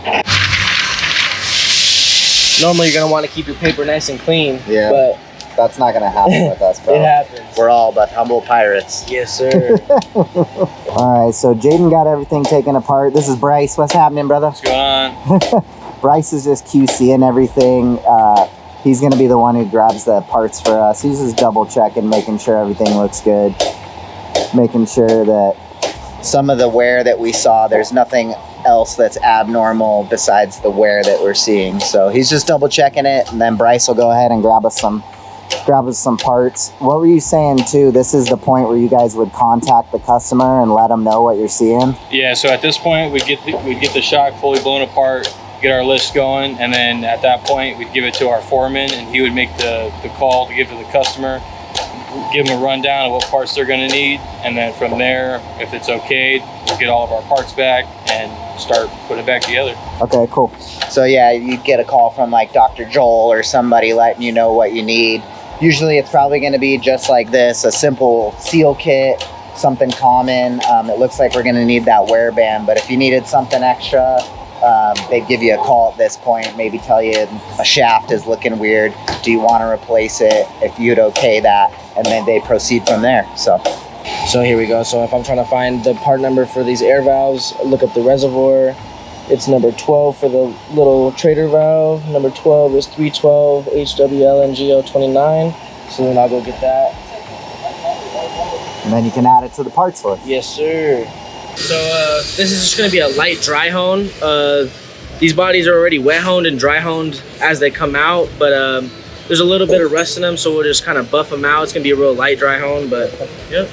Normally, you're gonna want to keep your paper nice and clean. Yeah. But that's not gonna happen with us, bro. it happens. We're all but humble pirates. Yes, sir. All right, so Jaden got everything taken apart. This is Bryce. What's happening, brother? What's going on? Bryce is just QCing everything. He's gonna be the one who grabs the parts for us. He's just double checking, making sure everything looks good, making sure that some of the wear that we saw, there's nothing else that's abnormal besides the wear that we're seeing. So he's just double checking it, and then Bryce will go ahead and grab us some parts. What were you saying too? This is the point where you guys would contact the customer and let them know what you're seeing? Yeah, so at this point, we'd get the shock fully blown apart, get our list going, and then at that point, we'd give it to our foreman, and he would make the call to give to the customer, give them a rundown of what parts they're gonna need, and then from there, if it's okay, we'll get all of our parts back and start putting it back together. Okay, cool. So yeah, you'd get a call from like Dr. Joel or somebody letting you know what you need. Usually it's probably gonna be just like this, a simple seal kit, something common. It looks like we're gonna need that wear band, but if you needed something extra, they'd give you a call at this point, maybe tell you a shaft is looking weird. Do you want to replace it? If you'd okay that, and then they proceed from there. So So here we go. So if I'm trying to find the part number for these air valves, look up the Reservoir. It's number 12 for the little trader valve. Number 12 is 312 HWLNGO29. So then I'll go get that. and then you can add it to the parts list. Yes, sir. So this is just going to be a light dry hone. These bodies are already wet honed and dry honed as they come out, but there's a little bit of rust in them, so we'll just kind of buff them out. It's going to be a real light dry hone, but yep.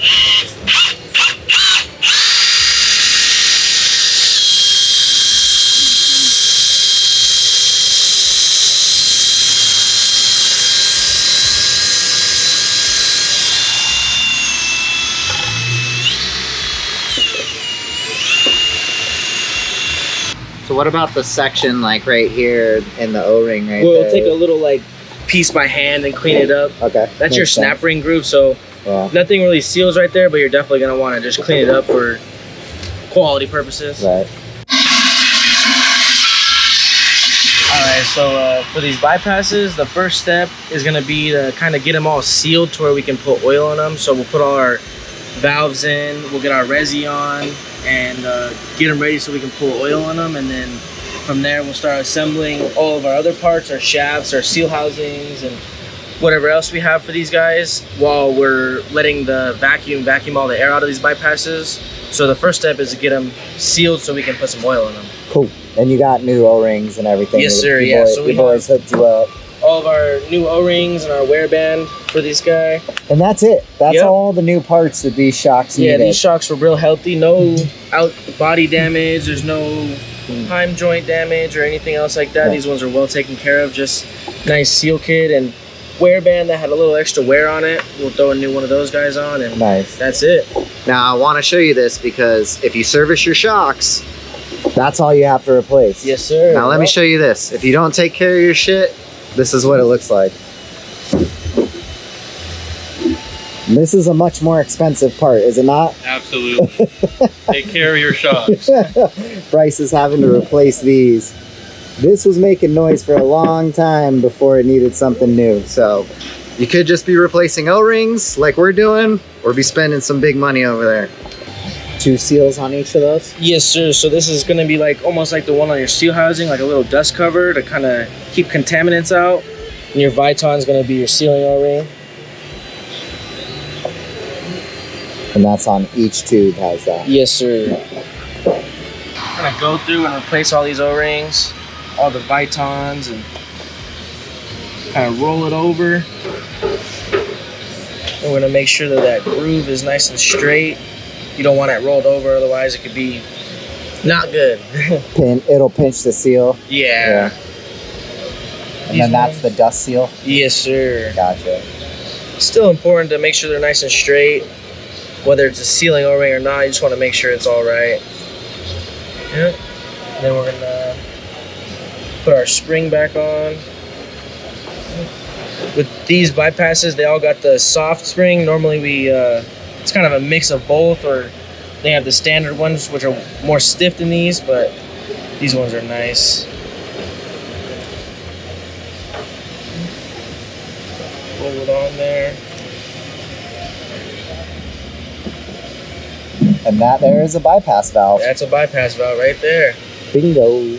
So what about the section like right here in the O-ring right We'll there? take a little like piece by hand and clean it up. Okay. That's your snap ring groove, so Yeah. nothing really seals right there, but you're definitely going to want to just clean it up for quality purposes. Right. Alright, so for these bypasses, the first step is going to be to kind of get them all sealed to where we can put oil in them. So we'll put all our valves in, we'll get our resi on, and get them ready so we can pull oil on them, and then from there we'll start assembling all of our other parts, our shafts, our seal housings, and whatever else we have for these guys while we're letting the vacuum all the air out of these bypasses. So the first step is to get them sealed so we can put some oil in them. Cool. And you got new O-rings and everything. Yes, sir. Your Yeah. boy- So we your boys hooked you up. all of our new O-rings and our wear band for this guy. And that's it. That's Yep. all the new parts that these shocks Yeah, needed. these shocks were real healthy. No out body damage. There's no heim joint damage or anything else like that. Yeah. These ones are well taken care of. Just nice seal kit and wear band that had a little extra wear on it. We'll throw a new one of those guys on, and Nice. that's it. Now I want to show you this because if you service your shocks, that's all you have to replace. Yes, sir. Now let me show you this. If you don't take care of your shit, this is what it looks like. This is a much more expensive part, is it not? Absolutely. Take care of your shocks. Bryce is having to replace these. This was making noise for a long time before it needed something new. So you could just be replacing O-rings like we're doing, or be spending some big money over there. 2 seals on each of those? Yes, sir. So this is going to be like almost like the one on your seal housing, like a little dust cover to kind of keep contaminants out. And your Viton is going to be your sealing O-ring. And that's on each tube has that. Yes, sir. I'm gonna go through and replace all these O-rings, all the Vitons, and kind of roll it over. And we're gonna make sure that that groove is nice and straight. You don't want it rolled over, otherwise it could be not good. It'll pinch the seal. Yeah. And then that's the dust seal? Yes, sir. Gotcha. Still important to make sure they're nice and straight. Whether it's a sealing O-ring or not, you just want to make sure it's all right. Yep. Then we're gonna put our spring back on. With these bypasses, they all got the soft spring. Normally it's kind of a mix of both, or they have the standard ones which are more stiff than these, but these ones are nice. Roll it on there. And that there is a bypass valve. That's a bypass valve right there. Bingo.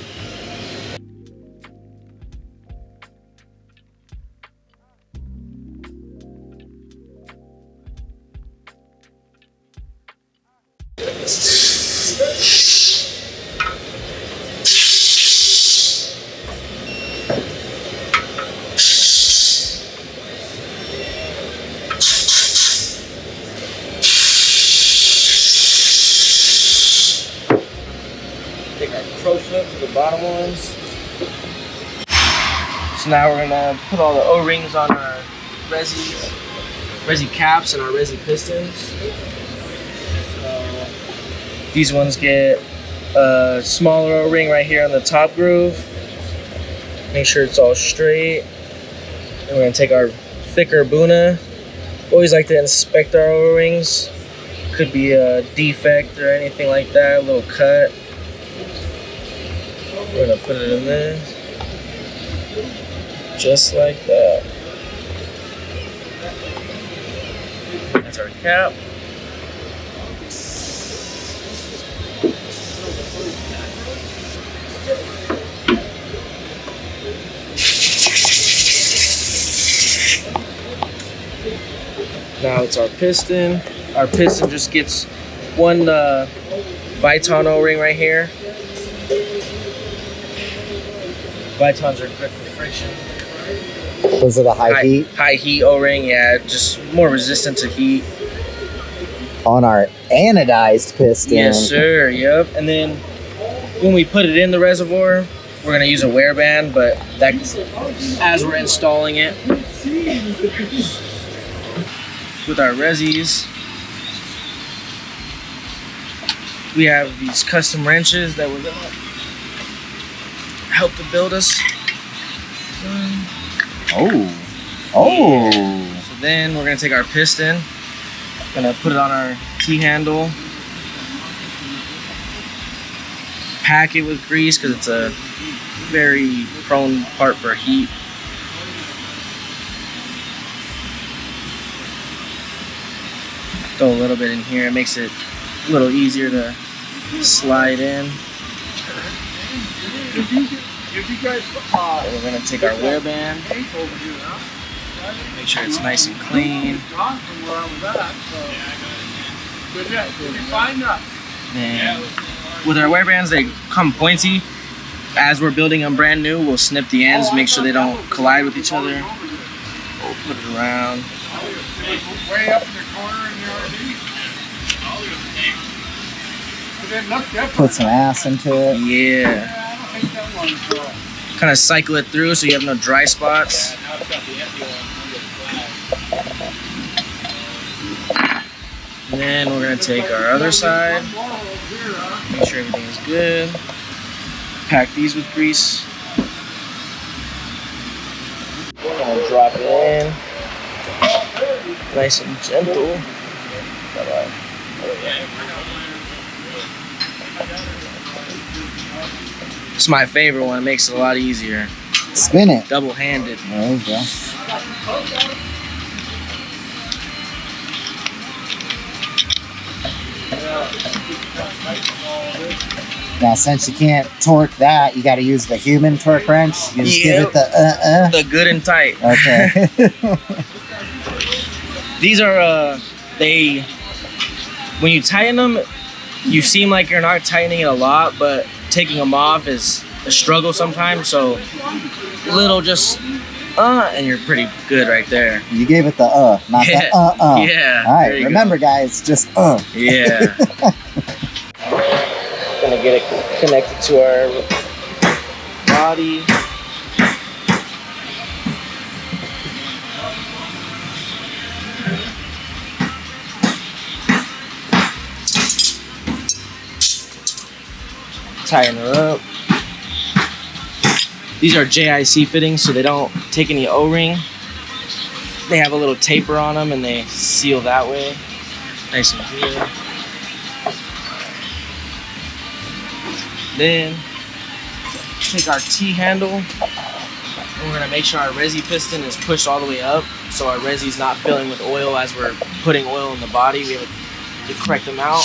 Take our pro foot for the bottom ones. So now we're gonna put all the O-rings on our resi caps and our resi pistons. So these ones get a smaller O-ring right here on the top groove. Make sure it's all straight. And we're gonna take our thicker Buna. Always like to inspect our O-rings. Could be a defect or anything like that, a little cut. We're gonna put it in there, just like that. That's our cap. Now it's our piston. Our piston just gets one Viton O-ring right here. Vitons are good for friction. Those are the high heat? High heat O-ring, yeah, just more resistant to heat. On our anodized piston. Yes, sir, yep. And then when we put it in the reservoir, we're gonna use a wear band, but that's as we're installing it. With our resis, we have these custom wrenches that we're gonna help to build us. Oh. Oh. Yeah. So then we're gonna take our piston, gonna put it on our T-handle, pack it with grease because it's a very prone part for heat. Throw a little bit in here, it makes it a little easier to slide in. We're gonna take our wear band, make sure it's nice and clean. And with our wear bands, they come pointy. As we're building them brand new, we'll snip the ends, make sure they don't collide with each other. We'll put it around. Way up in the corner in the RV. Put some ass into it. Yeah. Kind of cycle it through so you have no dry spots. And then we're gonna take our other side, make sure everything is good. Pack these with grease. We're gonna drop it in, nice and gentle. It's my favorite one. It makes it a lot easier. Spin it. Double-handed. There you go. Now, since you can't torque that, you got to use the human torque wrench. You just give it the The good and tight. Okay. These are they when you tighten them, you seem like you're not tightening it a lot, but taking them off is a struggle sometimes. So little just and you're pretty good right there. You gave it the not Yeah. the Yeah. All right, remember guys, just Yeah. Gonna get it connected to our body. Tighten her up. These are JIC fittings, so they don't take any O-ring. They have a little taper on them and they seal that way. Nice and good. Then take our T-handle and we're gonna make sure our resi piston is pushed all the way up so our resi's not filling with oil as we're putting oil in the body. We have to correct them out.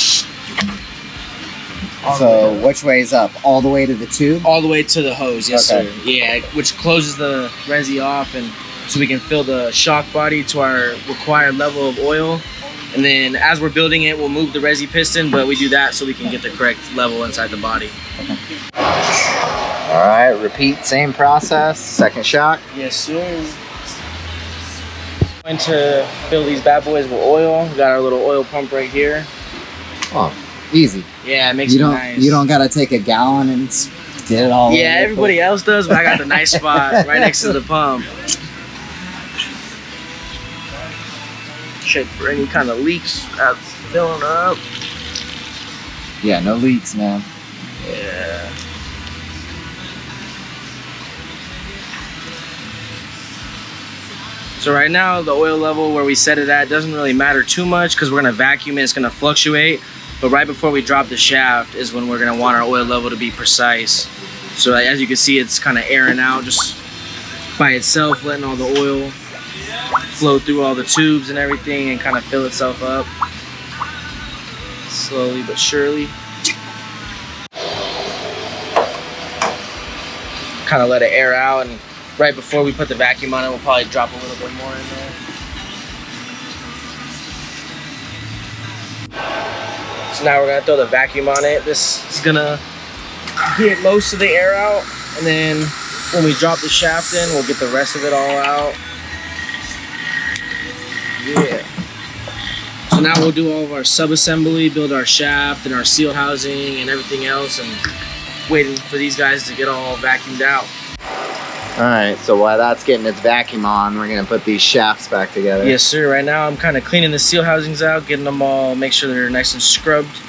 So which way is up? All the way to the tube? All the way to the hose, yes Okay. sir. Yeah, which closes the resi off and so we can fill the shock body to our required level of oil. And then as we're building it, we'll move the resi piston, but we do that so we can get the correct level inside the body. Okay. All right, repeat, same process, second shock. Yes sir. Going to fill these bad boys with oil. We got our little oil pump right here. Oh, easy. Yeah, it makes You it don't nice. you don't gotta take a gallon and get it all Yeah, over. everybody else does, but I got the nice spot right next to the pump. Check for any kind of leaks that's filling up. Yeah, no leaks, man. Yeah. So right now, the oil level where we set it at doesn't really matter too much because we're gonna vacuum it, it's gonna fluctuate. But right before we drop the shaft is when we're gonna want our oil level to be precise. So like, as you can see, it's kind of airing out just by itself, letting all the oil flow through all the tubes and everything and kind of fill itself up. Slowly but surely. Kind of let it air out, and right before we put the vacuum on it, we'll probably drop a little bit more in there. So now we're gonna throw the vacuum on it. This is gonna get most of the air out, and then when we drop the shaft in, we'll get the rest of it all out. Yeah. So now we'll do all of our sub-assembly, build our shaft and our seal housing and everything else, and waiting for these guys to get all vacuumed out. All right, so while that's getting its vacuum on, we're gonna put these shafts back together. Yes, sir. Right now I'm kind of cleaning the seal housings out, getting them all, make sure they're nice and scrubbed.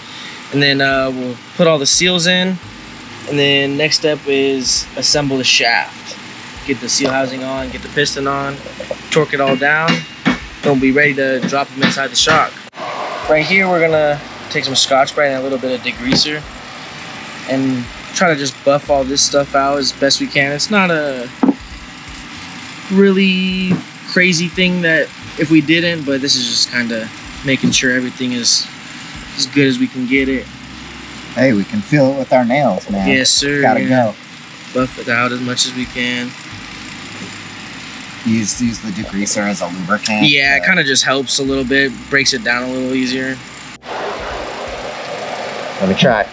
And then we'll put all the seals in. And then next step is assemble the shaft. Get the seal housing on, get the piston on, torque it all down. Then we'll be ready to drop them inside the shock. Right here, we're gonna take some Scotch-Brite and a little bit of degreaser and try to just buff all this stuff out as best we can. It's not a really crazy thing that if we didn't, but this is just kind of making sure everything is as good as we can get it. Hey, we can feel it with our nails, man. Yes, sir. Gotta yeah. go. Buff it out as much as we can. Use the degreaser as a lubricant. Yeah, it kind of just helps a little bit, breaks it down a little easier. Let me try.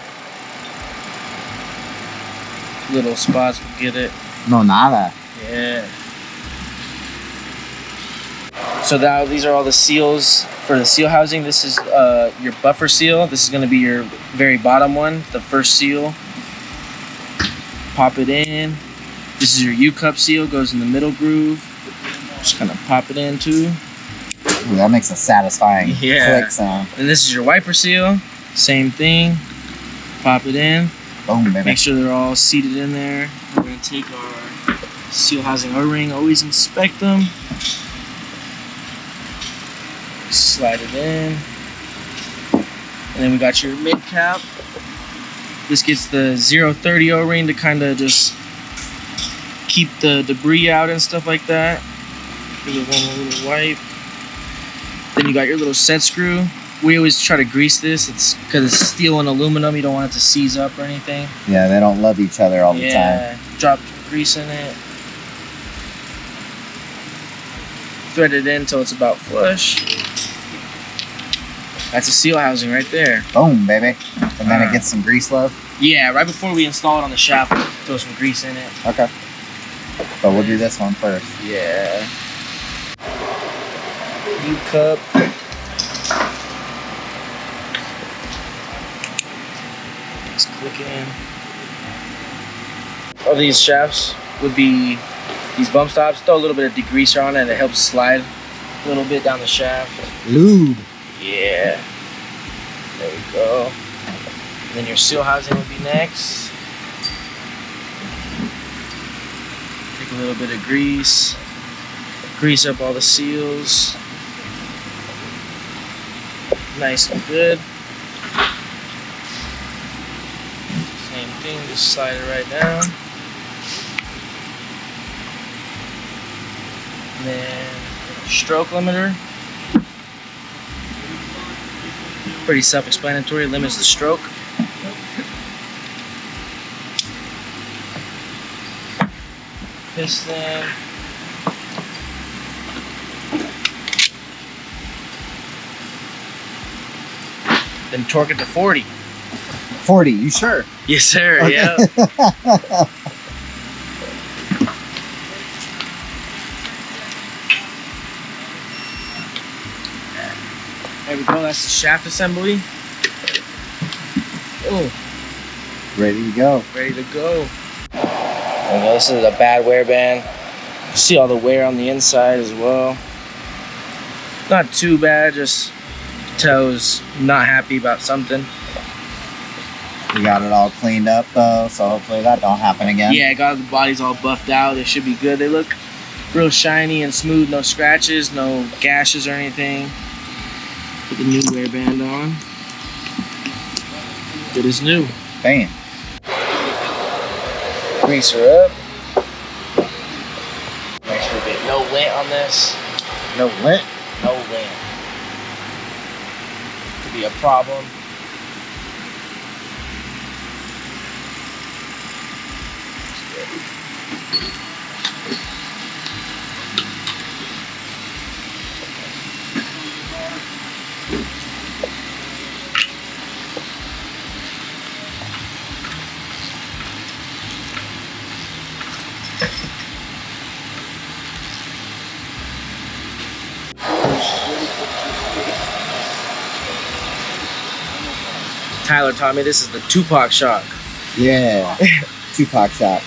Little spots will get it. No nada. Yeah. So now these are all the seals for the seal housing. This is your buffer seal. This is going to be your very bottom one, the first seal. Pop it in. This is your U-cup seal, goes in the middle groove. Just kind of pop it in too. Ooh, that makes a satisfying click sound. And this is your wiper seal. Same thing. Pop it in. Boom, baby. Make sure they're all seated in there. We're going to take our seal housing O-ring. Always inspect them. Slide it in. And then we got your mid cap. This gets the 030 O-ring to kind of just keep the debris out and stuff like that. Give it one little wipe. Then you got your little set screw. We always try to grease this. It's because it's steel and aluminum. You don't want it to seize up or anything. Yeah, they don't love each other all the time. Yeah, drop grease in it. Thread it in until it's about flush. That's a seal housing right there. Boom, baby. And then it gets some grease love. Yeah, right before we install it on the shaft, we'll throw some grease in it. Okay. But we'll do this one first. Yeah. New cup. Just click in. All these shafts would be these bump stops. Throw a little bit of degreaser on it, and it helps slide a little bit down the shaft. Lube. Yeah. There we go. And then your seal housing would be next. Take a little bit of grease. Grease up all the seals. Nice and good. Same thing, just slide it right down. And then stroke limiter. Pretty self-explanatory, limits the stroke. Piston. Then torque it to 40. 40, you sure? Yes, sir. Okay. Yeah. There we go. That's the shaft assembly. Oh, Ready to go. ready to go. There we go. This is a bad wear band. You see all the wear on the inside as well. Not too bad. Just tell it was not happy about something. We got it all cleaned up though, so hopefully that don't happen again. Yeah, I got the bodies all buffed out. They should be good. They look real shiny and smooth. No scratches, no gashes or anything. Put the new wear band on. Good as new. Bam. Grease her up. Make sure we get no lint on this. No lint. No lint. Could be a problem. Tyler taught me this is the Tupac shock. Yeah. Tupac shop.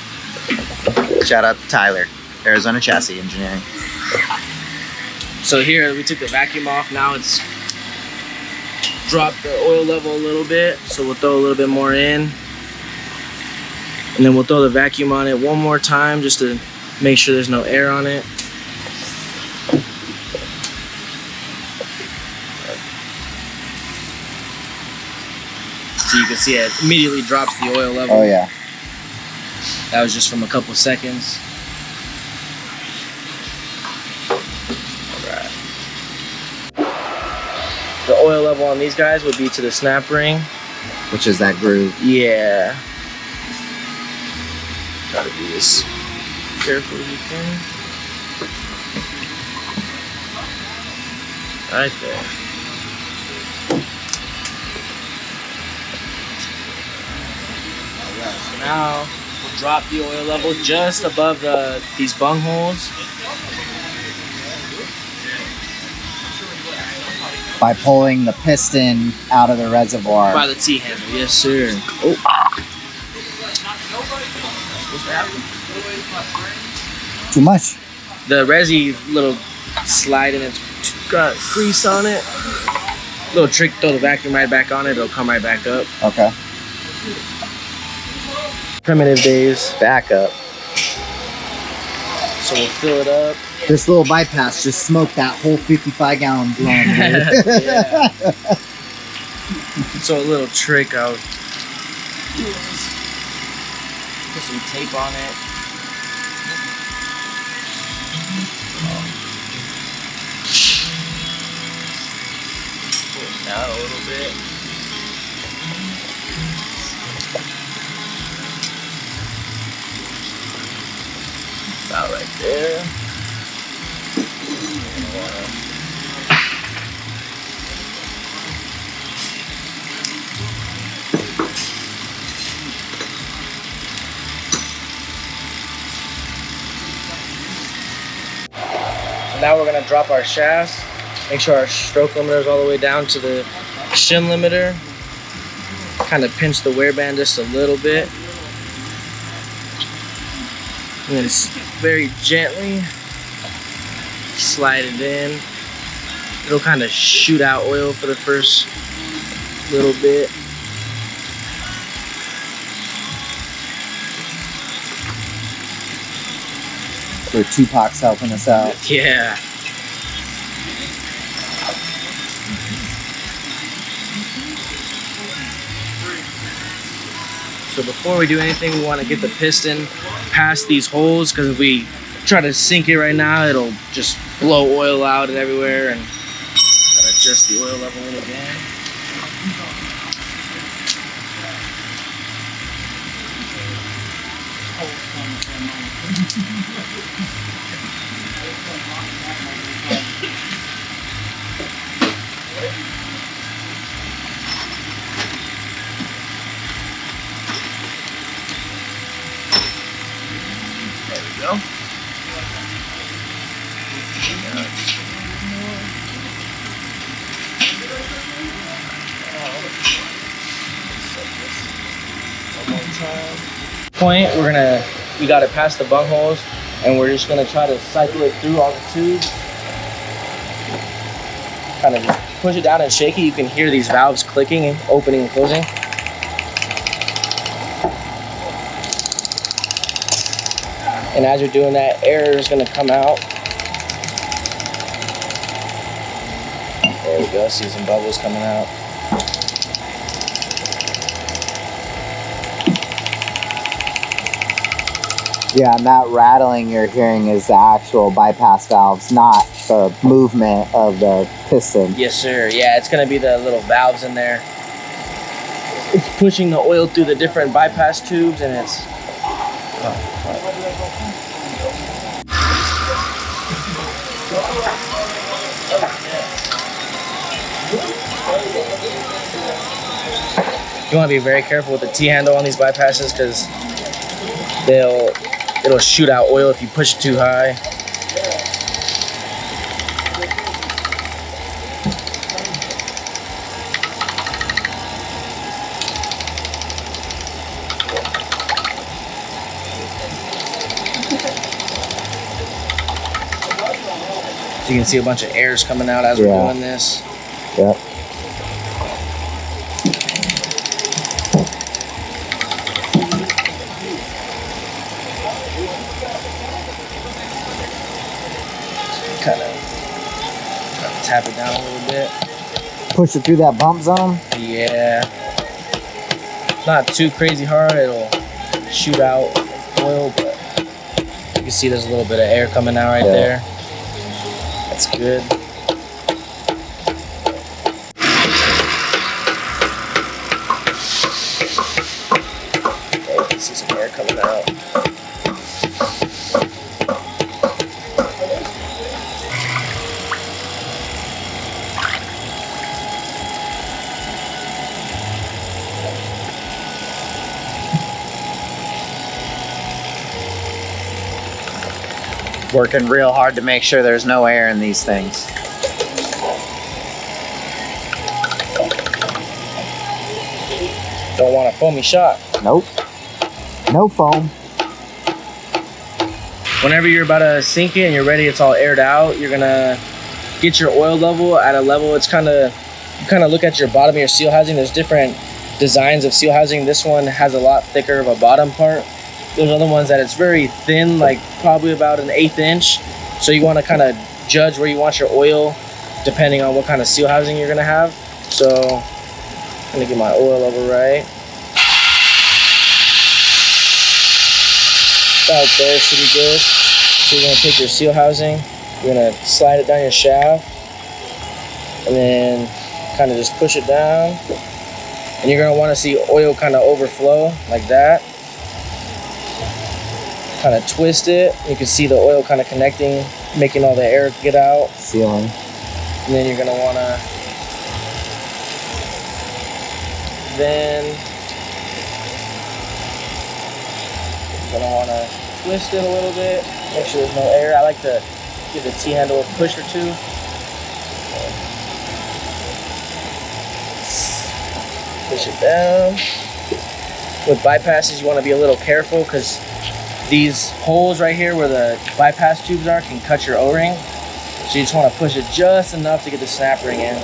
Shout out to Tyler, Arizona Chassis Engineering. So here we took the vacuum off. Now it's dropped the oil level a little bit. So we'll throw a little bit more in. And then we'll throw the vacuum on it one more time just to make sure there's no air on it. So you can see it immediately drops the oil level. Oh yeah. That was just from a couple seconds. Alright. The oil level on these guys would be to the snap ring. Which is that groove. Yeah. Try to do this careful as you can. Right there. Alright, so now we'll drop the oil level just above these bung holes. By pulling the piston out of the reservoir. By the T-handle, yes sir. Oh. What's happening? Too much. The resi little slide and it's got grease on it. Little trick, throw the vacuum right back on it, it'll come right back up. Okay. Primitive days. Back up. So we'll fill it up. This little bypass just smoked that whole 55-gallon drum. Yeah. So a little trick, I'll put some tape on it. Pull it down a little bit. About right there. now we're gonna drop our shafts. Make sure our stroke limiter is all the way down to the shim limiter. Kind of pinch the wear band just a little bit. And then very gently slide it in. It'll kind of shoot out oil for the first little bit. So Tupac's helping us out. Yeah. So before we do anything, we want to get the piston past these holes, because if we try to sink it right now, it'll just blow oil out and everywhere, and gotta adjust the oil level again. There we go. One more time. Point, we got it past the bung holes, and we're just gonna try to cycle it through all the tubes. Kind of just push it down and shake it. You can hear these valves clicking and opening and closing. And as you're doing that, air is gonna come out. There we go, see some bubbles coming out. Yeah, and that rattling you're hearing is the actual bypass valves, not the movement of the piston. Yes, sir. Yeah, it's gonna be the little valves in there. It's pushing the oil through the different bypass tubes, and it's... You want to be very careful with the T-handle on these bypasses, because it'll shoot out oil if you push it too high. So you can see a bunch of airs coming out as we're doing this. Yep. Kind of tap it down a little bit. Push it through that bump zone? Yeah. Not too crazy hard, it'll shoot out oil, but you can see there's a little bit of air coming out right there. That's good. Okay, you can see some air coming out. Working real hard to make sure there's no air in these things. Don't want a foamy shot. Nope. No foam. Whenever you're about to sink it and you're ready, it's all aired out, you're gonna get your oil level at a level. It's you kind of look at your bottom of your seal housing. There's different designs of seal housing. This one has a lot thicker of a bottom part. There's other ones that it's very thin, like probably about an 1/8 inch. So you want to kind of judge where you want your oil depending on what kind of seal housing you're gonna have. So I'm gonna get my oil level right. About there should be good. So you're gonna take your seal housing, you're gonna slide it down your shaft, and then kind of just push it down. And you're gonna want to see oil kind of overflow like that. Kind of twist it. You can see the oil kind of connecting, making all the air get out. Sealing. And then you're gonna wanna twist it a little bit. Make sure there's no air. I like to Give the T-handle a push or two. Push it down. With bypasses, you want to be a little careful because these holes right here where the bypass tubes are can cut your O-ring. So you just want to push it just enough to get the snap ring in.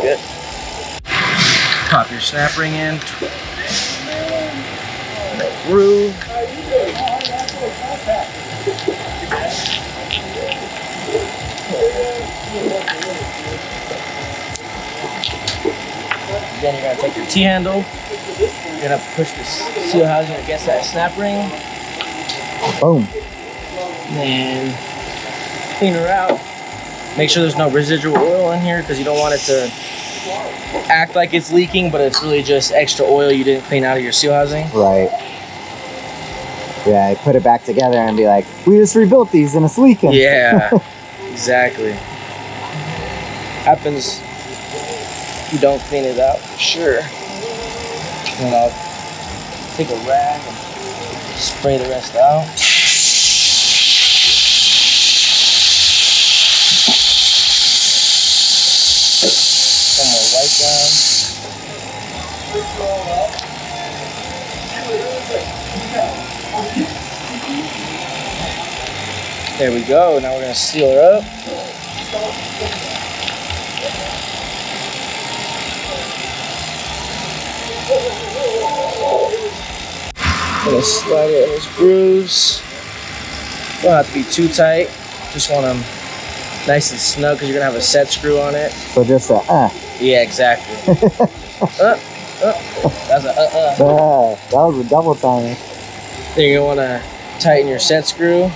Good. Pop your snap ring in. Groove. Then you're gonna take your T-handle. You're gonna push this seal housing against that snap ring. Boom. And clean her out. Make sure there's no residual oil in here because you don't want it to act like it's leaking, but it's really just extra oil you didn't clean out of your seal housing. Right. Yeah, I put it back together and be like, we just rebuilt these and it's leaking. Yeah, exactly. Happens if you don't clean it out, for sure. And I'll take a rag and spray the rest out. Some more white down. There we go. Now we're going to seal her up. Gonna slide it in those grooves. Don't have to be too tight. Just want them nice and snug because you're gonna have a set screw on it. So just a Yeah, exactly. That's a that was a double timer. Then you're gonna want to tighten your set screw.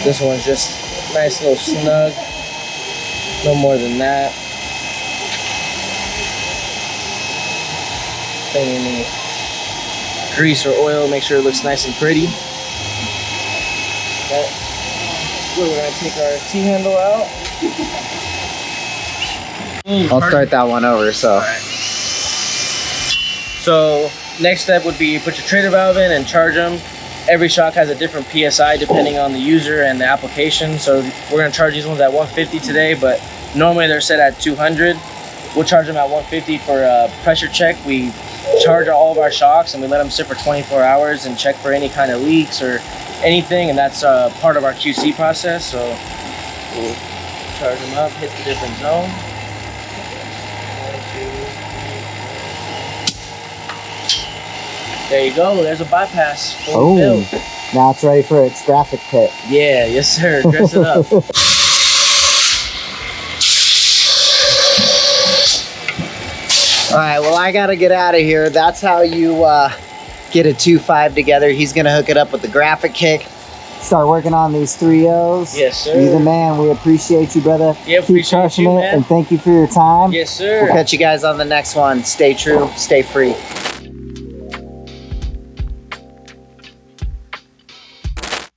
This one's just nice little snug. No more than that. Clean any grease or oil, make sure it looks nice and pretty. Okay. We're gonna take our T-handle out. I'll start that one over, so. Alright. So next step would be you put your trader valve in and charge them. Every shock has a different PSI depending on the user and the application. So we're gonna charge these ones at 150 today, but normally they're set at 200. We'll charge them at 150 for a pressure check. We charge all of our shocks and we let them sit for 24 hours and check for any kind of leaks or anything, and that's part of our QC process. So we'll charge them up, hit the different zone. 1, 2. There you go, there's a bypass. Oh, now it's ready for its graphic kit. Yeah, yes sir, dress it up. All right, well, I gotta get out of here. That's how you get a 2.5 together. He's gonna hook it up with the graphic kick. Start working on these 3.0s. Yes, sir. You're the man. We appreciate you, brother. Yeah, Keep appreciate crushing you, it, man. and thank you for your time. Yes, sir. We'll catch you guys on the next one. Stay true, stay free.